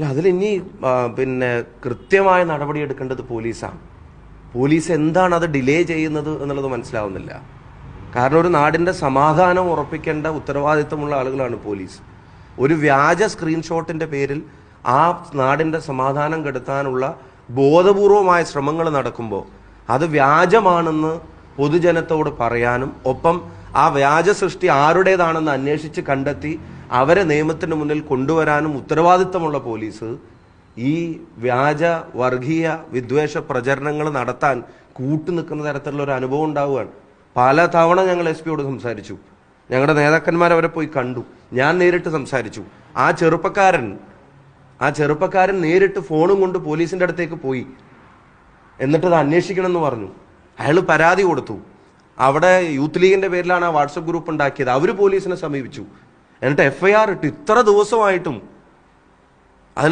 അതിലിനി പിന്നെ കൃത്യമായ നടപടി എടുക്കേണ്ടത് പോലീസാണ്. പോലീസ് എന്താണ് അത് ഡിലേ ചെയ്യുന്നത് എന്നുള്ളത് മനസ്സിലാവുന്നില്ല. കാരണം ഒരു നാടിൻ്റെ സമാധാനം ഉറപ്പിക്കേണ്ട ഉത്തരവാദിത്തമുള്ള ആളുകളാണ് പോലീസ്. ഒരു വ്യാജ സ്ക്രീൻഷോട്ടിൻ്റെ പേരിൽ ആ നാടിൻ്റെ സമാധാനം കെടുത്താനുള്ള ബോധപൂർവമായ ശ്രമങ്ങൾ നടക്കുമ്പോൾ അത് വ്യാജമാണെന്ന് പൊതുജനത്തോട് പറയാനും ഒപ്പം ആ വ്യാജ സൃഷ്ടി ആരുടേതാണെന്ന് അന്വേഷിച്ച് കണ്ടെത്തി അവരെ നിയമത്തിന് മുന്നിൽ കൊണ്ടുവരാനും ഉത്തരവാദിത്തമുള്ള പോലീസ് ഈ വ്യാജ വർഗീയ വിദ്വേഷ പ്രചരണങ്ങൾ നടത്താൻ കൂട്ടുനിൽക്കുന്ന തരത്തിലുള്ള ഒരു അനുഭവം ഉണ്ടാവുകയാണ്. പല തവണ ഞങ്ങൾ SP-യോട് സംസാരിച്ചു, ഞങ്ങളുടെ നേതാക്കന്മാർ അവരെ പോയി കണ്ടു, ഞാൻ നേരിട്ട് സംസാരിച്ചു. ആ ചെറുപ്പക്കാരൻ നേരിട്ട് ഫോണും കൊണ്ട് പോലീസിൻ്റെ അടുത്തേക്ക് പോയി. എന്നിട്ട് അത് അന്വേഷിക്കണമെന്ന് പറഞ്ഞു. അയാൾ പരാതി കൊടുത്തു. അവിടെ യൂത്ത് ലീഗിൻ്റെ പേരിലാണ് ആ വാട്സപ്പ് ഗ്രൂപ്പ് ഉണ്ടാക്കിയത്. അവർ പോലീസിനെ സമീപിച്ചു. എന്നിട്ട് FIR ഇട്ട്. ഇത്ര ദിവസമായിട്ടും